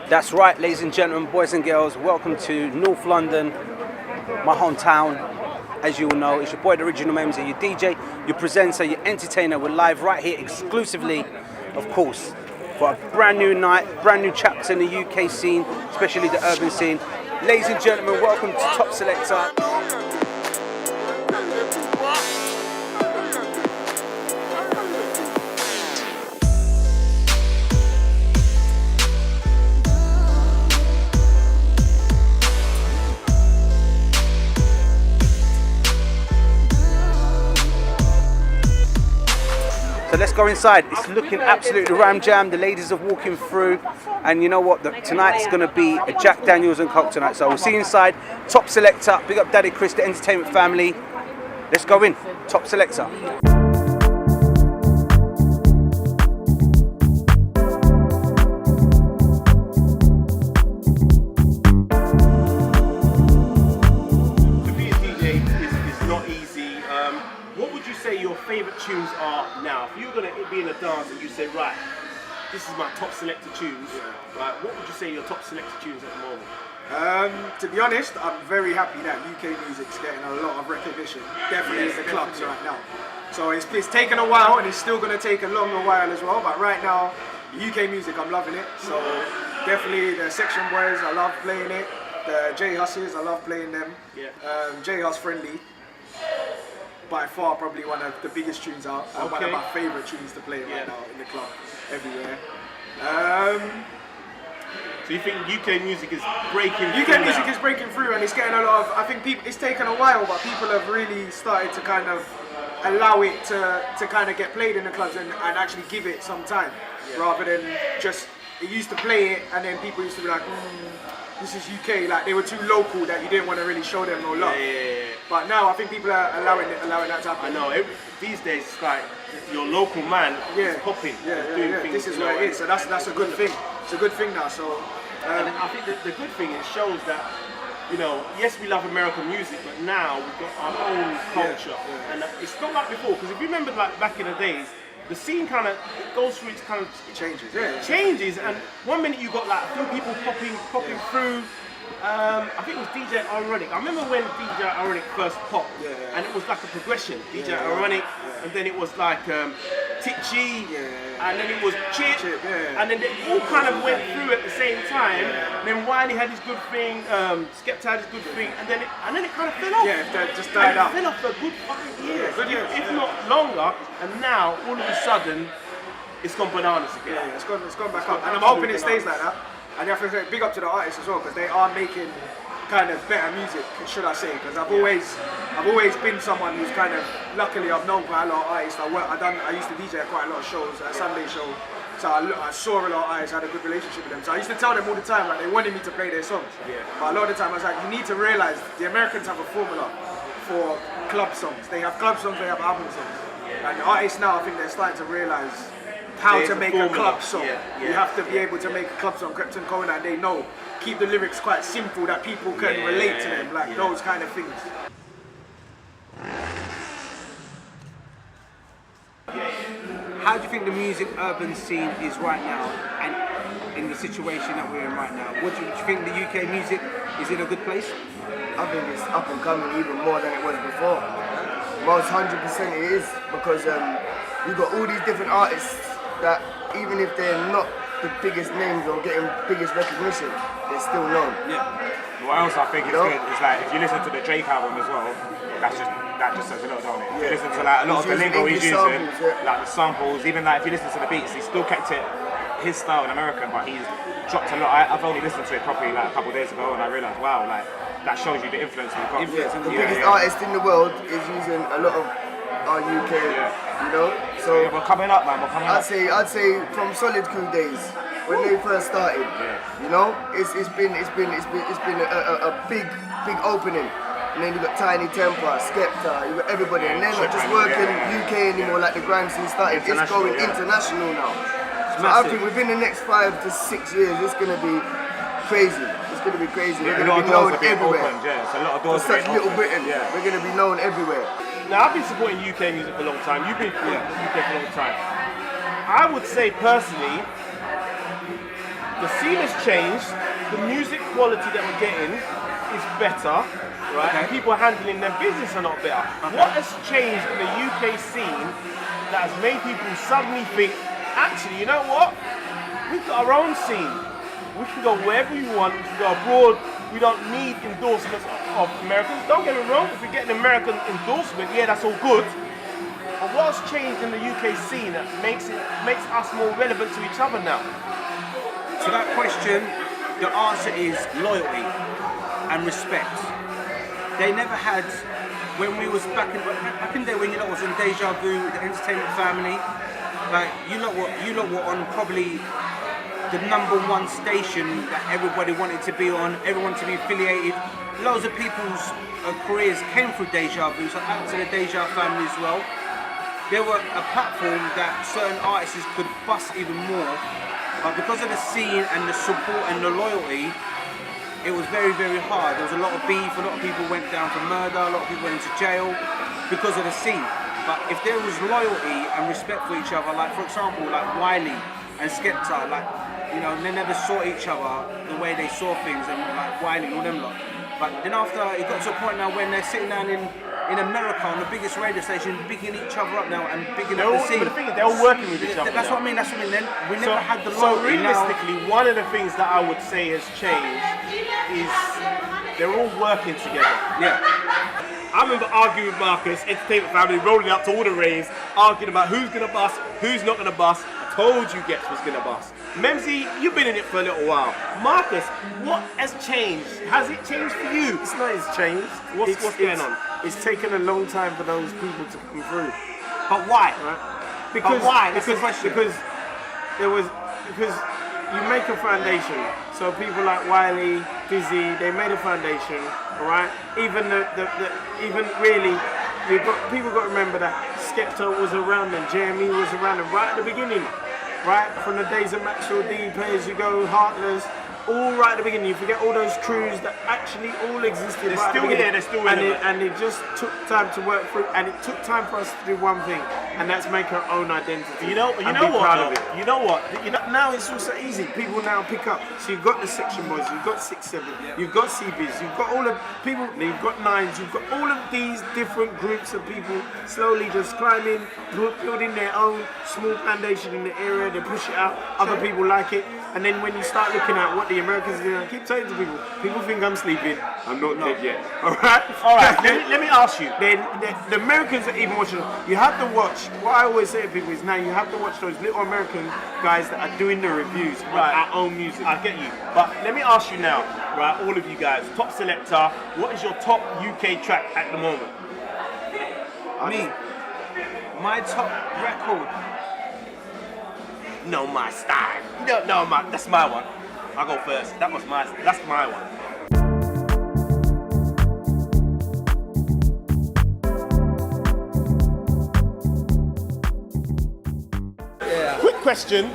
That's right, ladies and gentlemen, boys and girls, welcome to North London, my hometown. As you all know, it's your boy, the original MemZee, your DJ, your presenter, your entertainer. We're live right here exclusively, of course, for a brand new night, brand new chapter in the UK scene, especially the urban scene. Ladies and gentlemen, welcome to Top Selecta. So let's go inside. It's looking absolutely ram jam. The ladies are walking through, and you know what? Tonight's going to be a Jack Daniels and Coke tonight. So we'll see you inside. Top Selecta. Big up DaddyChris, the entertainment family. Let's go in. Top Selecta. Favorite tunes are now. If you were going to be in a dance and you say, right, this is my top Selecta tunes, right, what would you say your top Selecta tunes at the moment? To be honest, I'm very happy that UK music's getting a lot of recognition, definitely in the clubs right now. So it's taken a while, and it's still going to take a longer while as well, but right now, UK music, I'm loving it. So definitely the Section Boys, I love playing it. The J Husses, I love playing them. J Huss Friendly, by far probably one of the biggest tunes out, one of my favourite tunes to play right now in the club, everywhere. So you think UK music is breaking through? UK music is breaking through, and it's getting a lot of, I think people, it's taken a while, but people have really started to kind of allow it to kind of get played in the clubs and actually give it some time, rather than just, it used to play it and then people used to be like, this is UK, like they were too local that you didn't want to really show them no love. But now I think people are allowing that to happen. I know, these days it's like your local man is popping. This is where it is, so that's a good thing. It's a good thing now. So and I think the good thing, it shows that, you know, yes, we love American music, but now we've got our own culture. And it's not like before, because if you remember like back in the days, the scene kind of goes through its kind of changes, and one minute you got like a few people popping through. I think it was DJ Ironic. I remember when DJ Ironic first popped, and it was like a progression. DJ Ironic, and then it was like Titchy, and then it was Chip, and then they all kind of went through at the same time. And then Wiley had his good thing, Skepta had his good thing, and then it kind of fell off. It just died out. It fell off for a good 5 years, if not longer. And now all of a sudden, it's gone bananas again. It's gone back up, and I'm hoping it stays like that. And you have to say big up to the artists as well, because they are making kind of better music, should I say? Because I've always been someone who's kind of, luckily I've known quite a lot of artists. I used to DJ at quite a lot of shows, at a Sunday show, so I saw a lot of artists, had a good relationship with them. So I used to tell them all the time, like, they wanted me to play their songs. But a lot of the time I was like, you need to realise the Americans have a formula for club songs. They have club songs, they have album songs. And the artists now, I think they're starting to realise how to make a club song. You have to be able to make a club song. Krypton Kona, and they know, keep the lyrics quite simple that people can relate to them, like those kind of things. How do you think the music urban scene is right now, and in the situation that we're in right now? What do you think the UK music is in a good place? I think it's up and coming even more than it was before. Most 100% it is, because you've got all these different artists that even if they're not the biggest names or getting biggest recognition, they're still known. What else I think is good is like, if you listen to the Drake album as well, that just says a lot, don't it? If you listen to like a lot of the lingo he's using, like the samples, even like if you listen to the beats, he still kept it his style in American, but he's dropped a lot. I've only listened to it properly like a couple of days ago, and I realised, wow, like that shows you the influence we've got. The biggest artist in the world is using a lot of our UK, you know. So we're coming up, man. We're coming up. I'd say from Solid Crew days when they first started, you know, it's been a big opening. And then you got Tiny Temper, Skepta, you got everybody, and they're not just working UK anymore like the Grime scene started. It's going international now. So I think within the next 5 to 6 years, it's gonna be crazy. It's gonna be crazy. We're gonna be known everywhere. It's a lot of doors. For such little Britain, we're gonna be known everywhere. Now, I've been supporting UK music for a long time. You've been supporting UK for a long time. I would say personally, the scene has changed, the music quality that we're getting is better, right? And people handling their business a lot better. What has changed in the UK scene that has made people suddenly think, actually, you know what? We've got our own scene. We can go wherever we want, we can go abroad. We don't need endorsements of Americans. Don't get me wrong, if we get an American endorsement, yeah, that's all good. But what's changed in the UK scene that makes us more relevant to each other now? To that question, the answer is loyalty and respect. They never had, when we was back in the day when you lot was in Deja Vu, the entertainment family, like you lot were on probably the #1 station that everybody wanted to be on, everyone to be affiliated. Loads of people's careers came through Deja Vu, so out to the Deja family as well. There were a platform that certain artists could bust even more, but because of the scene and the support and the loyalty, it was very, very hard. There was a lot of beef, a lot of people went down for murder, a lot of people went into jail because of the scene. But if there was loyalty and respect for each other, like for example, like Wiley and Skepta, like, you know, they never saw each other the way they saw things, and like Wiley and all them lot. But then after, it got to a point now when they're sitting down in America on the biggest radio station, bigging each other up now and bigging up the scene. But the thing is, they're all working with each other. That's what I mean. Then we never had the So loyalty. realistically, one of the things that I would say has changed is they're all working together. Yeah. I remember arguing with Marcus, entertainment family, rolling out to all the raves, arguing about who's gonna bust, who's not gonna bust. I told you Gets was gonna bust. MemZee, you've been in it for a little while. Marcus, what has changed? Has it changed for you? It's not it's changed. What's going on? It's taken a long time for those people to come through. But why? Right? Because why? That's the question. Because you make a foundation. So people like Wiley, Dizzy, they made a foundation, all right? Even people got to remember that Skepta was around and JME was around and right at the beginning, right? From the days of Maxwell D, Play As You Go, Heartless, all right at the beginning. You forget all those crews that actually all existed. They're right still at the here, beginning. they're still relevant. And it just took time to work through, and it took time for us to do one thing, and that's make our own identity. You know and what? be proud of it. You know what? Now it's also easy. People now pick up. So you've got the Section Boys, you've got 6-7, you've got CBs, you've got all of people, you've got Nines, you've got all of these different groups of people slowly just climbing, building their own small foundation in the area. They push it out. Other people like it. And then when you start looking at what the Americans are doing, I keep saying to people think I'm sleeping. I'm not dead yet. All right. let me ask you. The Americans are even watching. You have to watch. What I always say to people is now you have to watch those little American guys that are doing the reviews of our own music. I get you. But let me ask you now, right, all of you guys, top selector, what is your top UK track at the moment? Me, my top record. Know my style. You don't know my. That's my one. I'll go first. That's my one. Yeah. Quick question.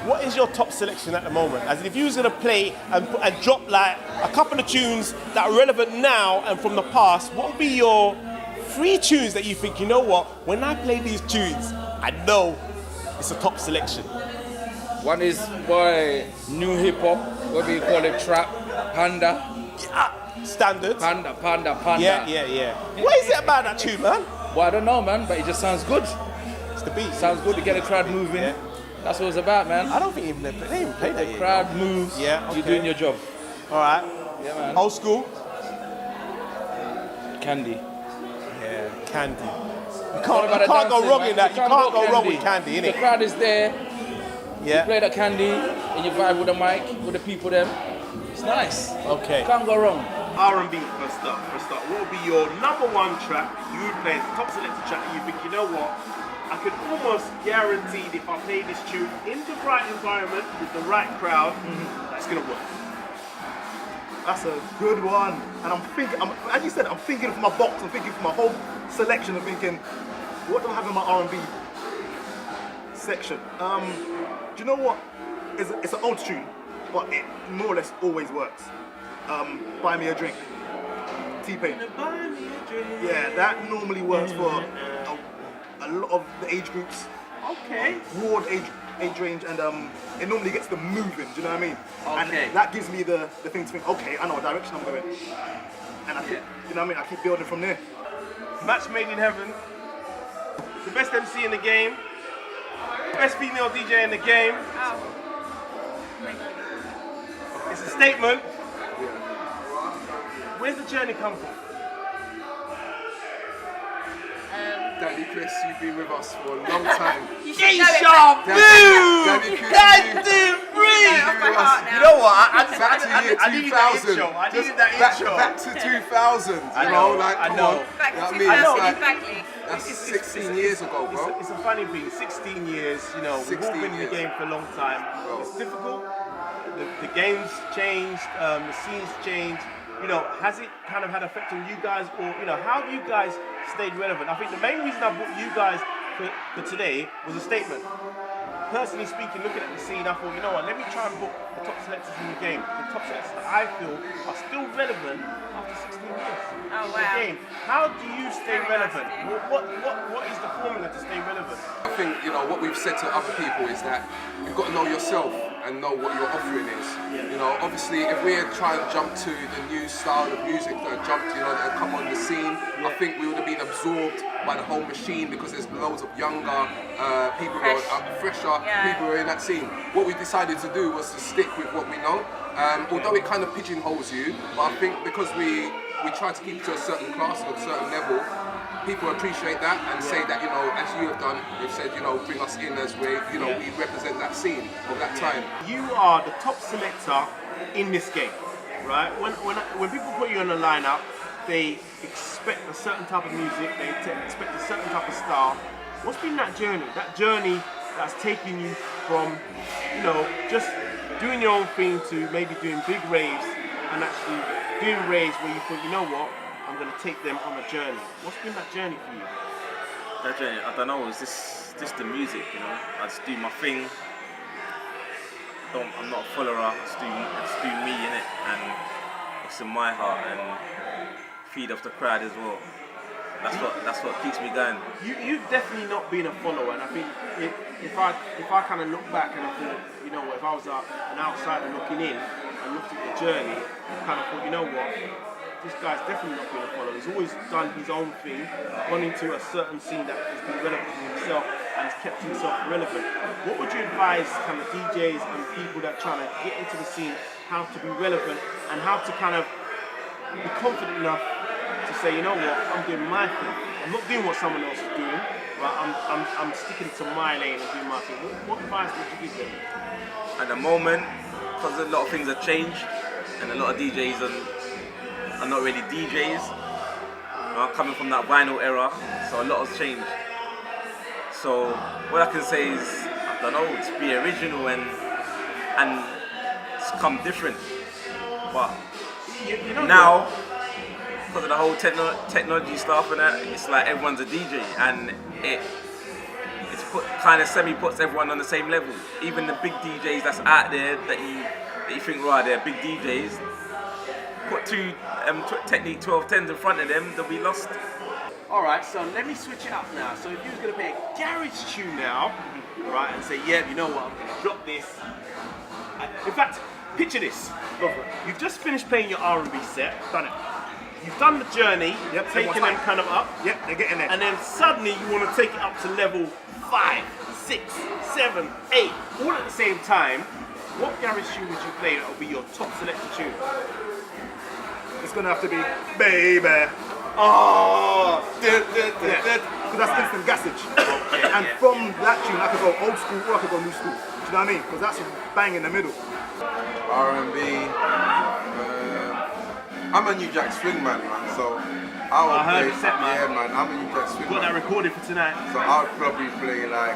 What is your top selection at the moment? As in, if you was gonna play and drop like a couple of tunes that are relevant now and from the past, what would be your 3 tunes that you think, you know what, when I play these tunes, I know it's a top selection? One is by new hip-hop, what we call it, trap, Panda. Yeah, standard. Panda. Yeah. What is it about that tune, man? Well, I don't know, man, but it just sounds good. It's the beat. Sounds good to get the crowd moving. Yeah. That's what it's about, man. I don't think they even play that The yet. crowd moves, Yeah, you're okay. doing your job. All right. Yeah, man. Old school. Candy. Yeah, Candy. You All can't about the go dancing, wrong man. in that. You can't go wrong with Candy, The innit? crowd is there, you Yeah. play the Candy, and you vibe with the mic, with the people them. It's nice. Okay. Can't go wrong. R&B for start. What would be your #1 track you would play as the top selected track that you think, you know what, I could almost guarantee that if I play this tune in the right environment with the right crowd, that's gonna work. That's a good one. And as you said, I'm thinking for my box, I'm thinking for my whole selection, I'm thinking, what do I have in my R&B section? Do you know what? It's an old tune, but it more or less always works. Buy Me a Drink. T-Pain. Yeah, that normally works for a lot of the age groups. Okay. Broad age age range, and it normally gets them moving. Do you know what I mean? Okay. And that gives me the thing to think, okay, I know what direction I'm going, and I think, you know what I mean? I keep building from there. Match made in heaven. The best MC in the game. Best female DJ in the game. It's a statement. Where's the journey come from? DaddyChris, you've been with us for a long time. You know what? Back to year 2000. I needed that intro. Back to 2000. You know, like, come on. Back You know what I to mean? It's 2000, like, exactly. that's 16 years ago, bro. It's a funny thing. 16 years. You know, we've all 16 been in the years. game for a long time. It's difficult. The game's changed. The scene's changed. You know, has it kind of had effect on you guys, or you know, how have you guys stayed relevant? I think the main reason I brought you guys for today was a statement. Personally speaking, looking at the scene, I thought, you know what, let me try and book the top selectors in the game. The top selectors that I feel are still relevant after 16 years. Oh, in wow. the game. How do you stay Very relevant? nice of What is the formula to stay relevant? I think, you know, what we've said to other people is that you've got to know yourself and know what your offering is. You know, obviously, if we're trying to jump to the new style of music that that come on the scene, I think we would have been absorbed by the whole machine because there's loads of younger people who are fresher, people who are in that scene. What we decided to do was to stick with what we know. Although it kind of pigeonholes you, but I think because we try to keep it to a certain class or a certain level, people appreciate that and say that, you know, as you have done, you've said, you know, bring us in as we, you know, we represent that scene of that time. You are the top selector in this game, right? When people put you on the lineup, they expect a certain type of music, they expect a certain type of style. What's been that journey? That journey that's taken you from, you know, just doing your own thing to maybe doing big raves and actually doing raves where you thought, you know what, I'm going to take them on a journey. What's been that journey for you? That journey, I don't know, it's just the music, you know. I just do my thing. I'm not a follower, I just do me in it, and it's in my heart, and feed off the crowd as well. That's what keeps me going. You've definitely not been a follower, and I think if I kind of look back and I thought, you know what, if I was an outsider looking in and looked at the journey, I kind of thought, you know what, this guy's definitely not been a follower. He's always done his own thing, gone into a certain scene that has been relevant to himself and has kept himself relevant. What would you advise kind of DJs and people that are trying to get into the scene how to be relevant and how to kind of be confident enough to say, you know what, I'm doing my thing. I'm not doing what someone else is doing, right? I'm sticking to my lane and doing my thing. What advice would you give them? At the moment, because a lot of things have changed and a lot of DJs are not really DJs. I'm coming from that vinyl era, so a lot has changed. So what I can say is, I don't know, to be original and it's come different. But You know now, because of the whole technology stuff and that, it's like everyone's a DJ, and it's kind of semi-puts everyone on the same level. Even the big DJs that's out there that you think, right, they're big DJs, put two Technique 1210s in front of them, they'll be lost. Alright, so let me switch it up now. So if you was going to play a garage tune now, right, and say, yeah, you know what, I'm going to drop this. In fact, picture this. Go for it. You've just finished playing your R&B set, done it. You've done the journey, taking them kind of up. Yep, they're getting there. And then suddenly you want to take it up to level 5, 6, 7, 8, all at the same time. What garage tune would you play that will be your top selector tune? It's gonna have to be Baby. Oh, Because that's instant gassage. And from that tune, I could go old school or I could go new school. Do you know what I mean? Because that's bang in the middle. R&B. I'm a New Jack Swing man, so I heard play. you said, man. Yeah, man. I'm a New Jack Swing got that man. recorded for tonight. So I would probably play like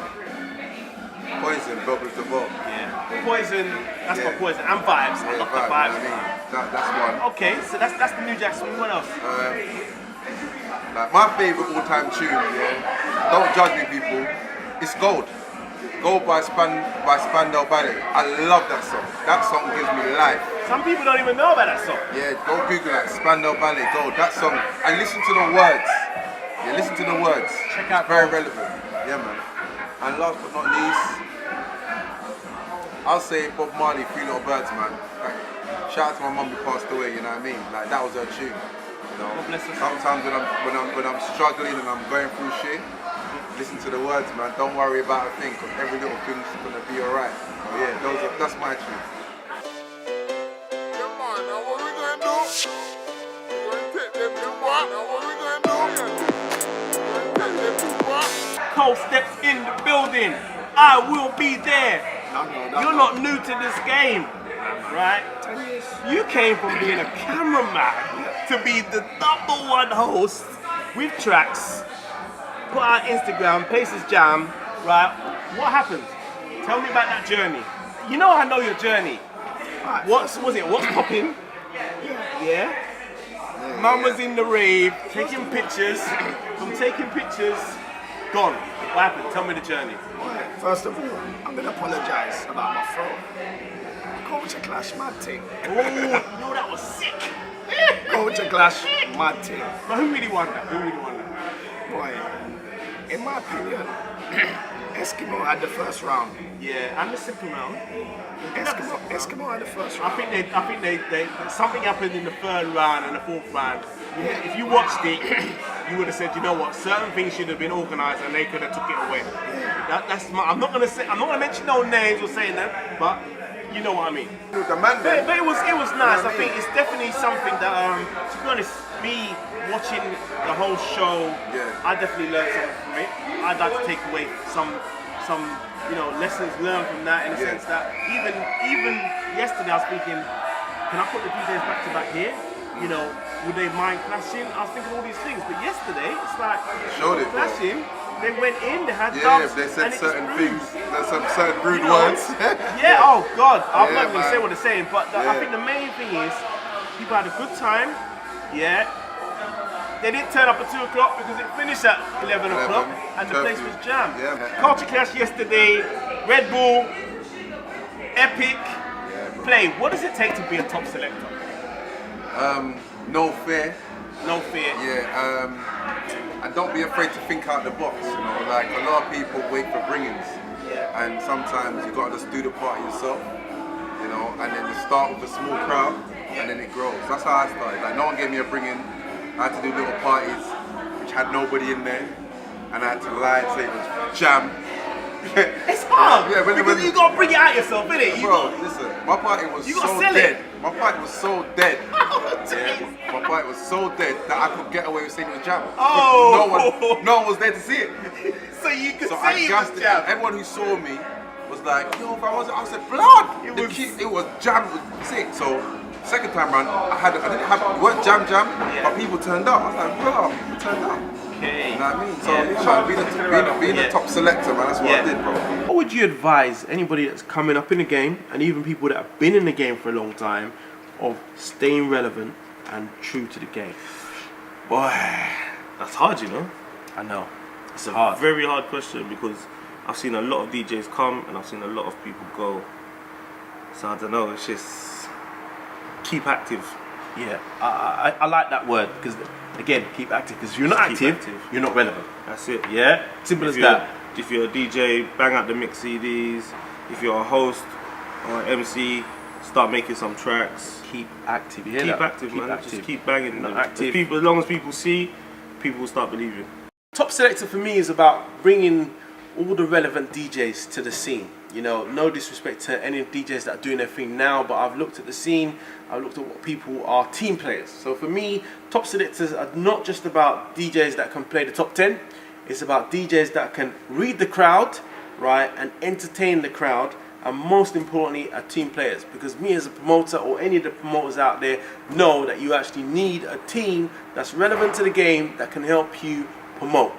Poison, Bubbles the Bob. Yeah. Poison, that's Yeah. my Poison. And Vibes. I love the Vibes. You know what I mean? That's one. Okay, so that's the New Jack Swing. What else? Like my favourite all-time tune, yeah. Don't judge me, people. It's Gold. Gold by Spandau Ballet. I love that song. That song gives me life. Some people don't even know about that song. Yeah, go Google that. Spandau Ballet, Gold. That song. And listen to the words. Yeah, listen to the words. Check out it's very Gold. relevant. Yeah, man. And last but not least, I'll say Bob Marley, Three Little Birds, man. Like, shout out to my mum who passed away. You know what I mean? Like that was her tune. You know. God bless her. Sometimes when I'm struggling and I'm going through shit, listen to the words, man. Don't worry about a thing, cause every little thing's gonna be alright. So yeah, that's my tune. ColdSteps in the building. I will be there. You're not new to this game, right? You came from being a cameraman to be the #1 host with tracks. Put out Instagram, Places Jam, right? What happened? Tell me about that journey. You know I know your journey. What's popping? Yeah? Mum was in the rave, taking pictures. From taking pictures, gone. What happened? Tell me the journey. First of all, I'm gonna apologize about my throat. Culture clash, mad thing. Oh, no, that was sick. Culture clash, mad thing. But who really won that? Boy, in my opinion, Eskimo had the first round. Yeah, and the second round. Eskimo had the first round. I think they something happened in the third round and the fourth round. Yeah, if you watched it, you would have said, you know what, certain things should have been organised and they could have took it away. I'm not gonna mention no names or saying them, but you know what I mean. The but it was nice. I think it's definitely something that to be honest, me watching the whole show, I definitely learned something from it. I'd like to take away some lessons learned from that, in the sense that even yesterday I was thinking, can I put the DJs back to back here? You know, would they mind clashing? I was thinking all these things, but yesterday it's like clashing. They went in, they had dubs, they said and certain things, there's some certain rude know, words. Yeah, oh God, I'm not going to man. say what they're saying, but I think the main thing is people had a good time. Yeah, they didn't turn up at 2 o'clock because it finished at 11 o'clock and the place was jammed. Yeah. Culture Clash yesterday, Red Bull, Epic, Play. What does it take to be a top selector? No fear. No fear. Yeah. And don't be afraid to think out the box. You know, like a lot of people wait for bring-ins, and sometimes you gotta just do the part yourself. You know, and then you start with a small crowd, and then it grows. That's how I started. Like no one gave me a bring-in. I had to do little parties which had nobody in there, and I had to lie and say it was jam. It's hard because you gotta bring it out yourself, innit? Listen, my party was so dead. My party was so dead. My party was so dead that I could get away with saying it was jam. Oh! No one was there to see it. So you could say I it was jam. Everyone who saw me was like, yo, I said, blood. It was jam. It was sick. So second time round, I didn't have it weren't jam, but people turned up. I was like, bro, people turned up. Okay. You know what I mean? So being a top selector, man, that's what I did, bro. What would you advise anybody that's coming up in the game, and even people that have been in the game for a long time, of staying relevant and true to the game? Boy, that's hard, you know. I know. It's a very hard question because I've seen a lot of DJs come and I've seen a lot of people go. So I don't know. It's just keep active. Yeah, I like that word because again, keep active. Because if you're not active, you're not relevant. That's it. Yeah, simple as that. If you're a DJ, bang out the mix CDs. If you're a host or an MC, start making some tracks. Keep active. You hear that? Keep active, man. Active. Just keep banging. Active. People, as long as people see, people will start believing. Top selector for me is about bringing all the relevant DJs to the scene. You know, no disrespect to any DJs that are doing their thing now, but I've looked at the scene, I've looked at what people are team players. So for me, top selectors are not just about DJs that can play the top 10, it's about DJs that can read the crowd, right, and entertain the crowd, and most importantly, are team players. Because me as a promoter, or any of the promoters out there, know that you actually need a team that's relevant to the game that can help you promote.